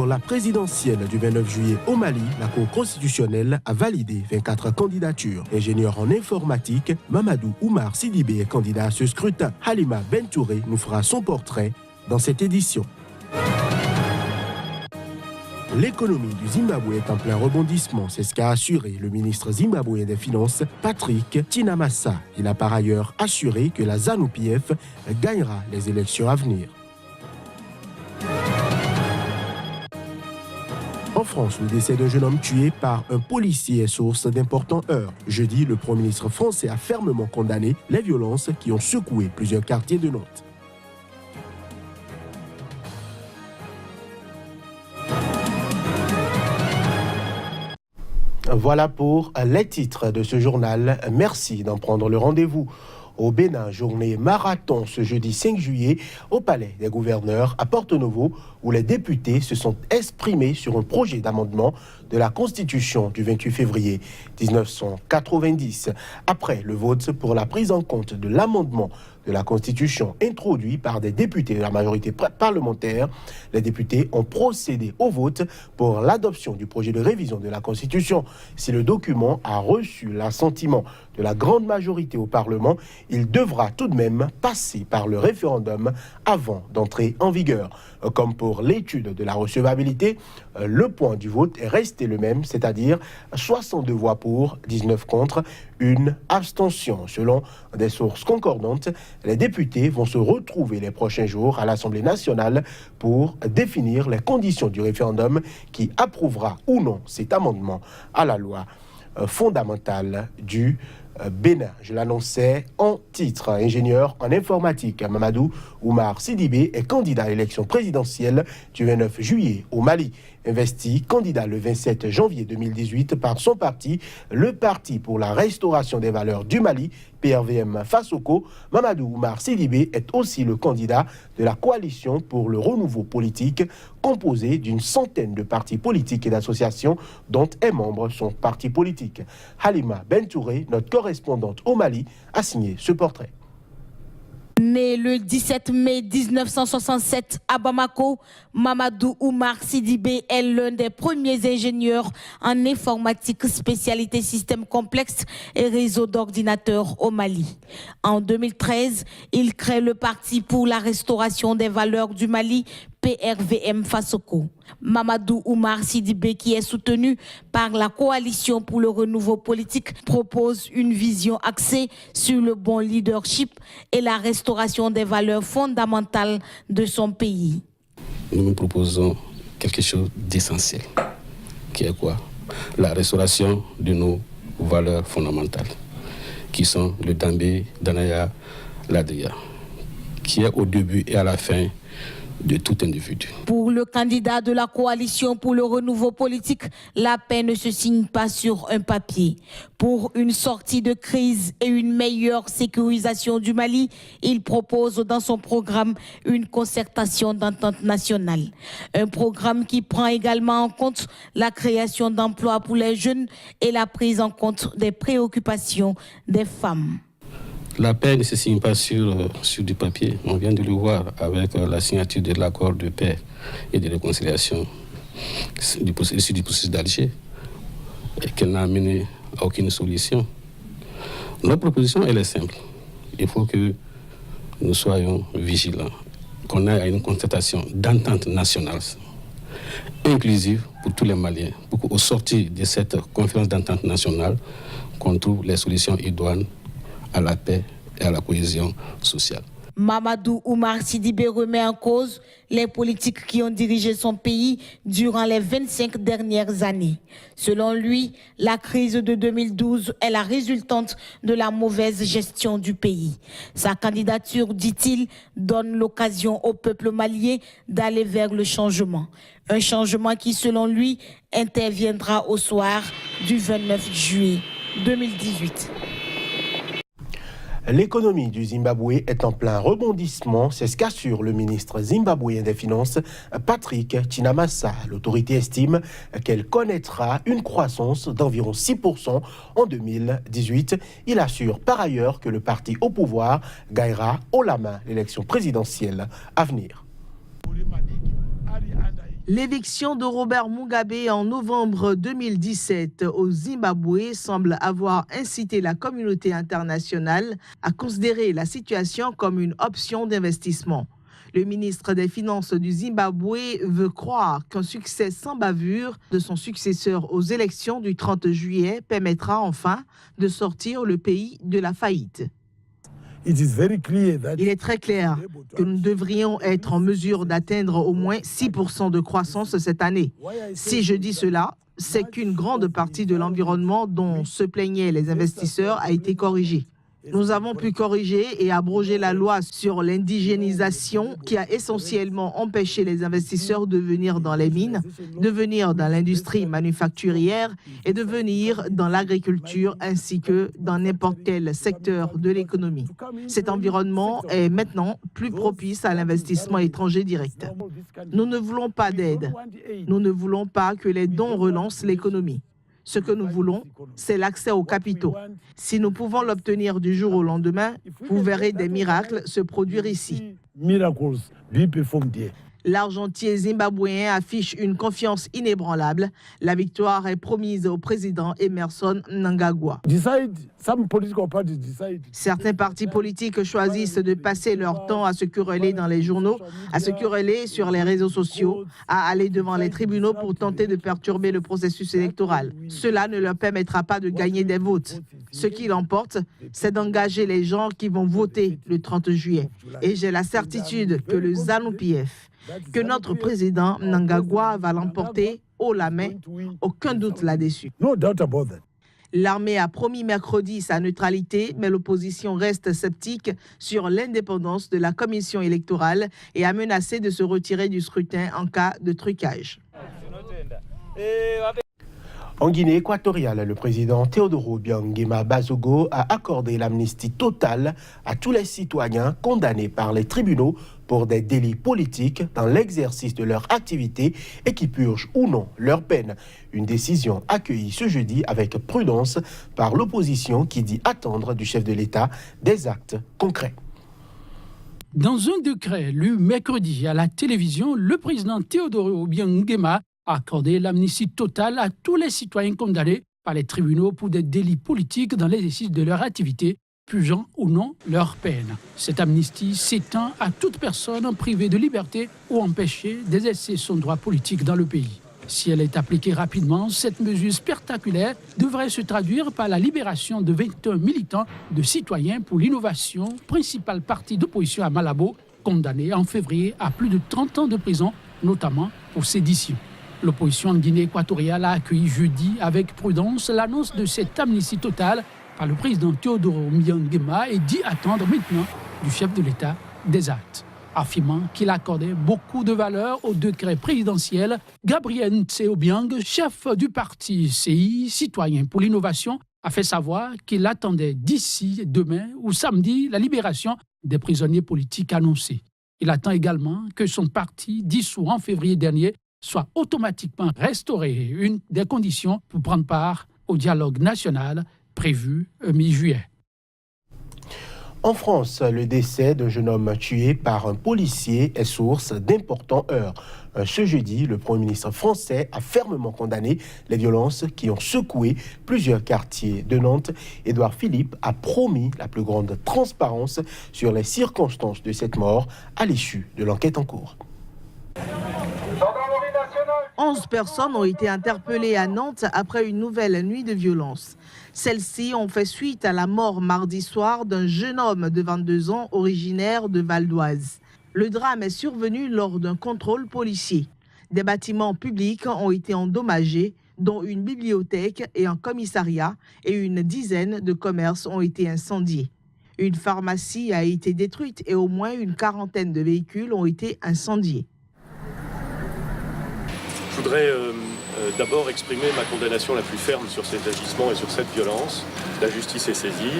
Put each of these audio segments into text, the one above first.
Pour la présidentielle du 29 juillet au Mali, la Cour constitutionnelle a validé 24 candidatures. Ingénieur en informatique, Mamadou Oumar Sidibé est candidat à ce scrutin. Halima Bentouré nous fera son portrait dans cette édition. L'économie du Zimbabwe est en plein rebondissement, c'est ce qu'a assuré le ministre zimbabwéen des Finances, Patrick Chinamasa. Il a par ailleurs assuré que la ZANU-PF gagnera les élections à venir. En France, le décès d'un jeune homme tué par un policier est source d'importants heurts. Jeudi, le Premier ministre français a fermement condamné les violences qui ont secoué plusieurs quartiers de Nantes. Voilà pour les titres de ce journal. Merci d'en prendre le rendez-vous au Bénin, journée marathon ce jeudi 5 juillet au Palais des Gouverneurs à Porto-Novo, où les députés se sont exprimés sur un projet d'amendement de la Constitution du 28 février 1990. Après le vote pour la prise en compte de l'amendement de la Constitution introduit par des députés de la majorité parlementaire, les députés ont procédé au vote pour l'adoption du projet de révision de la Constitution. Si le document a reçu l'assentiment de la grande majorité au Parlement, il devra tout de même passer par le référendum avant d'entrer en vigueur. Comme pour l'étude de la recevabilité, le point du vote est resté le même, c'est-à-dire 62 voix pour, 19 contre, une abstention. Selon des sources concordantes, les députés vont se retrouver les prochains jours à l'Assemblée nationale pour définir les conditions du référendum qui approuvera ou non cet amendement à la loi fondamentale du Bénin. Je l'annonçais en titre. Ingénieur en informatique, Mamadou Oumar Sidibé est candidat à l'élection présidentielle du 29 juillet au Mali. Investi candidat le 27 janvier 2018 par son parti, le Parti pour la restauration des valeurs du Mali, PRVM Fasoko, Mamadou Oumar Sidibé est aussi le candidat de la coalition pour le renouveau politique, composée d'une centaine de partis politiques et d'associations dont est membre son parti politique. Halima Bentouré, notre correspondante au Mali, a signé ce portrait. Né le 17 mai 1967 à Bamako, Mamadou Oumar Sidibé est l'un des premiers ingénieurs en informatique spécialité système complexe et réseau d'ordinateurs au Mali. En 2013, il crée le Parti pour la restauration des valeurs du Mali, PRVM Fasoko. Mamadou Oumar Sidibé, qui est soutenu par la coalition pour le renouveau politique, propose une vision axée sur le bon leadership et la restauration des valeurs fondamentales de son pays. Nous proposons quelque chose d'essentiel, qui est quoi? La restauration de nos valeurs fondamentales, qui sont le Dambé, Danaya, l'Adria, qui est au début et à la fin de tout individu. Pour le candidat de la coalition pour le renouveau politique, la paix ne se signe pas sur un papier. Pour une sortie de crise et une meilleure sécurisation du Mali, il propose dans son programme une concertation d'entente nationale. Un programme qui prend également en compte la création d'emplois pour les jeunes et la prise en compte des préoccupations des femmes. La paix ne se signe pas sur du papier. On vient de le voir avec la signature de l'accord de paix et de réconciliation du processus d'Alger, et qu'elle n'a amené à aucune solution. Notre proposition, elle est simple. Il faut que nous soyons vigilants, qu'on ait une concertation d'entente nationale inclusive pour tous les Maliens, pour qu'au sortir de cette conférence d'entente nationale, qu'on trouve les solutions idoines à la paix et à la cohésion sociale. Mamadou Oumar Sidibé remet en cause les politiques qui ont dirigé son pays durant les 25 dernières années. Selon lui, la crise de 2012 est la résultante de la mauvaise gestion du pays. Sa candidature, dit-il, donne l'occasion au peuple malien d'aller vers le changement. Un changement qui, selon lui, interviendra au soir du 29 juillet 2018. L'économie du Zimbabwe est en plein rebondissement, c'est ce qu'assure le ministre zimbabwéen des Finances, Patrick Chinamasa. L'autorité estime qu'elle connaîtra une croissance d'environ 6% en 2018. Il assure par ailleurs que le parti au pouvoir gagnera haut la main l'élection présidentielle à venir. L'éviction de Robert Mugabe en novembre 2017 au Zimbabwe semble avoir incité la communauté internationale à considérer la situation comme une option d'investissement. Le ministre des Finances du Zimbabwe veut croire qu'un succès sans bavure de son successeur aux élections du 30 juillet permettra enfin de sortir le pays de la faillite. Il est très clair que nous devrions être en mesure d'atteindre au moins 6% de croissance cette année. Si je dis cela, c'est qu'une grande partie de l'environnement dont se plaignaient les investisseurs a été corrigée. Nous avons pu corriger et abroger la loi sur l'indigénisation qui a essentiellement empêché les investisseurs de venir dans les mines, de venir dans l'industrie manufacturière et de venir dans l'agriculture ainsi que dans n'importe quel secteur de l'économie. Cet environnement est maintenant plus propice à l'investissement étranger direct. Nous ne voulons pas d'aide. Nous ne voulons pas que les dons relancent l'économie. Ce que nous voulons, c'est l'accès aux capitaux. Si nous pouvons l'obtenir du jour au lendemain, vous verrez des miracles se produire ici. L'argentier zimbabwéen affiche une confiance inébranlable. La victoire est promise au président Emmerson Mnangagwa. Certains partis politiques choisissent de passer leur temps à se quereller dans les journaux, à se quereller sur les réseaux sociaux, à aller devant les tribunaux pour tenter de perturber le processus électoral. Cela ne leur permettra pas de gagner des votes. Ce qui l'emporte, c'est d'engager les gens qui vont voter le 30 juillet. Et j'ai la certitude que le ZANU-PF, que notre président Mnangagwa va l'emporter haut la main, aucun doute là-dessus. L'armée a promis mercredi sa neutralité, mais l'opposition reste sceptique sur l'indépendance de la commission électorale et a menacé de se retirer du scrutin en cas de trucage. En Guinée équatoriale, le président Teodoro Obiang Bazogo a accordé l'amnistie totale à tous les citoyens condamnés par les tribunaux pour des délits politiques dans l'exercice de leur activité et qui purgent ou non leur peine. Une décision accueillie ce jeudi avec prudence par l'opposition qui dit attendre du chef de l'État des actes concrets. Dans un décret lu mercredi à la télévision, le président Teodoro Obiang a accordé l'amnistie totale à tous les citoyens condamnés par les tribunaux pour des délits politiques dans l'exercice de leur activité, purgeant ou non leur peine. Cette amnistie s'étend à toute personne privée de liberté ou empêchée d'exercer son droit politique dans le pays. Si elle est appliquée rapidement, cette mesure spectaculaire devrait se traduire par la libération de 21 militants de Citoyens pour l'innovation, principal parti d'opposition à Malabo, condamné en février à plus de 30 ans de prison, notamment pour sédition. L'opposition en Guinée équatoriale a accueilli jeudi avec prudence l'annonce de cette amnistie totale par le président Teodoro Obiang et dit attendre maintenant du chef de l'État des actes. Affirmant qu'il accordait beaucoup de valeur au décret présidentiel, Gabriel Ntse-Obiang, chef du parti CI, Citoyens pour l'innovation, a fait savoir qu'il attendait d'ici demain ou samedi la libération des prisonniers politiques annoncés. Il attend également que son parti, dissous en février dernier, soit automatiquement restauré, une des conditions pour prendre part au dialogue national prévu mi-juillet. En France, le décès d'un jeune homme tué par un policier est source d'importants heurts. Ce jeudi, le Premier ministre français a fermement condamné les violences qui ont secoué plusieurs quartiers de Nantes. Édouard Philippe a promis la plus grande transparence sur les circonstances de cette mort à l'issue de l'enquête en cours. 11 personnes ont été interpellées à Nantes après une nouvelle nuit de violence. Celles-ci ont fait suite à la mort mardi soir d'un jeune homme de 22 ans originaire de Val d'Oise. Le drame est survenu lors d'un contrôle policier. Des bâtiments publics ont été endommagés, dont une bibliothèque et un commissariat, et une dizaine de commerces ont été incendiés. Une pharmacie a été détruite et au moins une quarantaine de véhicules ont été incendiés. Je voudrais d'abord exprimer ma condamnation la plus ferme sur cet agissement et sur cette violence. La justice est saisie,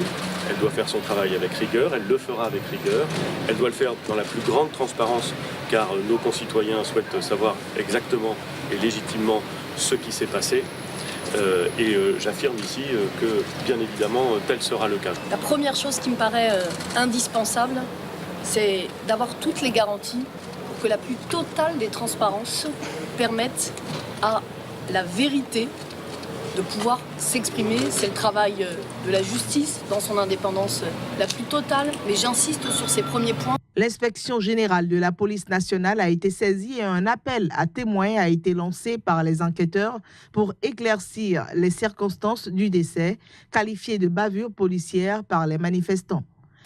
elle doit faire son travail avec rigueur, elle le fera avec rigueur, elle doit le faire dans la plus grande transparence car nos concitoyens souhaitent savoir exactement et légitimement ce qui s'est passé. J'affirme ici que, bien évidemment, tel sera le cas. La première chose qui me paraît indispensable, c'est d'avoir toutes les garanties pour que la plus totale des transparences permettent à la vérité de pouvoir s'exprimer. C'est le travail de la justice dans son indépendance la plus totale, mais j'insiste sur ces premiers points. L'inspection générale de la police nationale a été saisie et un appel à témoins a été lancé par les enquêteurs pour éclaircir les circonstances du décès, qualifié de bavure policière par les manifestants.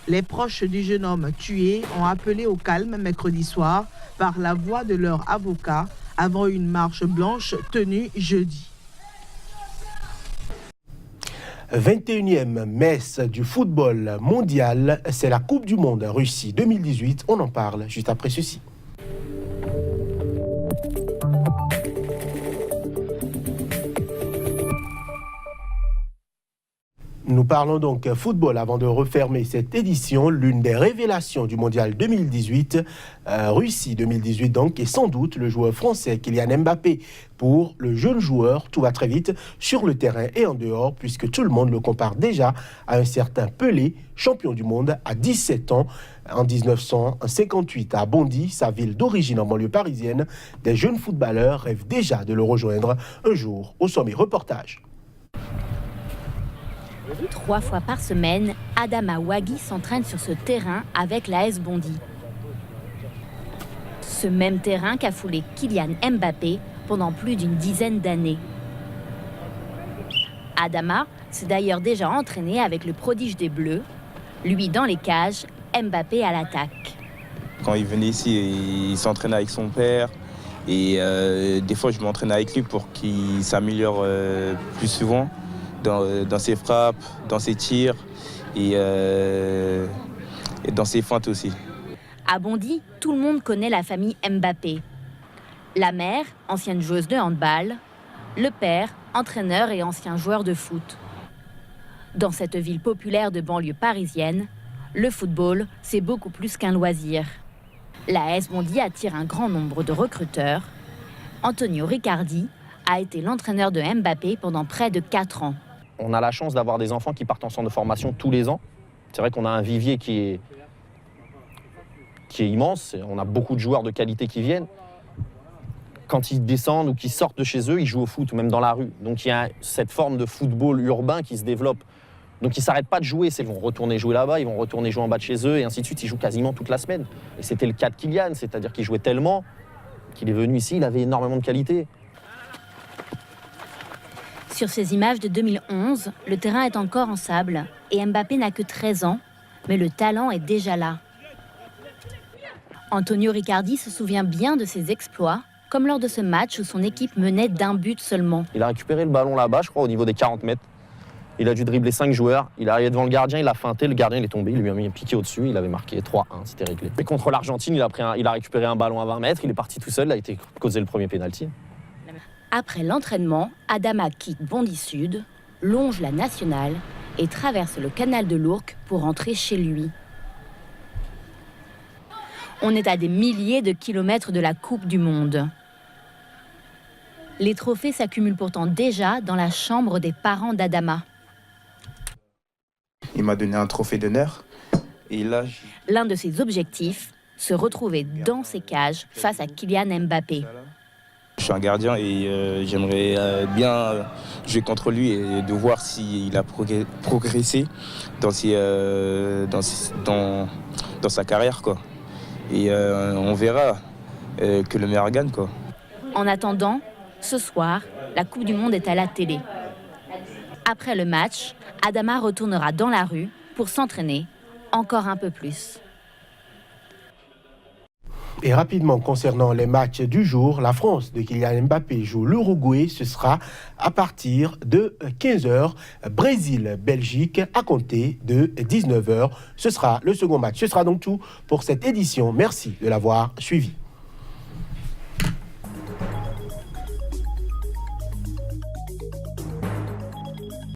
Les proches du jeune homme tué ont appelé au calme mercredi soir par la voix de leur avocat avant une marche blanche tenue jeudi. 21e messe du football mondial, c'est la Coupe du Monde Russie 2018. On en parle juste après ceci. Nous parlons donc football avant de refermer cette édition. L'une des révélations du mondial 2018, Russie 2018 donc, est sans doute le joueur français Kylian Mbappé. Pour le jeune joueur, tout va très vite sur le terrain et en dehors, puisque tout le monde le compare déjà à un certain Pelé, champion du monde à 17 ans. En 1958, à Bondy, sa ville d'origine en banlieue parisienne, des jeunes footballeurs rêvent déjà de le rejoindre un jour au sommet. Reportage. 3 fois par semaine, Adama Ouagui s'entraîne sur ce terrain avec l'AS Bondy. Ce même terrain qu'a foulé Kylian Mbappé pendant plus d'une dizaine d'années. Adama s'est d'ailleurs déjà entraîné avec le prodige des Bleus, lui dans les cages, Mbappé à l'attaque. Quand il venait ici, il s'entraînait avec son père et des fois je m'entraînais avec lui pour qu'il s'améliore plus souvent. Dans ses frappes, dans ses tirs et dans ses feintes aussi. À Bondy, tout le monde connaît la famille Mbappé. La mère, ancienne joueuse de handball, le père, entraîneur et ancien joueur de foot. Dans cette ville populaire de banlieue parisienne, le football, c'est beaucoup plus qu'un loisir. La AS Bondy attire un grand nombre de recruteurs. Antonio Riccardi a été l'entraîneur de Mbappé pendant près de 4 ans. On a la chance d'avoir des enfants qui partent en centre de formation tous les ans. C'est vrai qu'on a un vivier qui est immense. On a beaucoup de joueurs de qualité qui viennent. Quand ils descendent ou qu'ils sortent de chez eux, ils jouent au foot, même dans la rue. Donc il y a cette forme de football urbain qui se développe. Donc ils ne s'arrêtent pas de jouer. Ils vont retourner jouer là-bas, ils vont retourner jouer en bas de chez eux, et ainsi de suite. Ils jouent quasiment toute la semaine. Et c'était le cas de Kylian, c'est-à-dire qu'il jouait tellement qu'il est venu ici, il avait énormément de qualité. Sur ces images de 2011, le terrain est encore en sable et Mbappé n'a que 13 ans, mais le talent est déjà là. Antonio Riccardi se souvient bien de ses exploits, comme lors de ce match où son équipe menait d'1 but seulement. Il a récupéré le ballon là-bas, je crois, au niveau des 40 mètres. Il a dû dribbler 5 joueurs, il est arrivé devant le gardien, il a feinté, le gardien il est tombé, il lui a mis un piqué au-dessus, il avait marqué 3-1, c'était réglé. Et contre l'Argentine, il a récupéré un ballon à 20 mètres, il est parti tout seul, il a été causé le premier pénalty. Après l'entraînement, Adama quitte Bondy Sud, longe la nationale et traverse le canal de l'Ourcq pour rentrer chez lui. On est à des milliers de kilomètres de la Coupe du Monde. Les trophées s'accumulent pourtant déjà dans la chambre des parents d'Adama. Il m'a donné un trophée d'honneur et là... L'un de ses objectifs, se retrouver dans ses cages face à Kylian Mbappé. Je suis un gardien et j'aimerais bien jouer contre lui et de voir s'il a progressé dans sa carrière, quoi. Et on verra que le meilleur gagne, quoi. En attendant, ce soir, la Coupe du Monde est à la télé. Après le match, Adama retournera dans la rue pour s'entraîner encore un peu plus. Et rapidement, concernant les matchs du jour, la France de Kylian Mbappé joue l'Uruguay. Ce sera à partir de 15h. Brésil-Belgique à compter de 19h. Ce sera le second match. Ce sera donc tout pour cette édition. Merci de l'avoir suivi.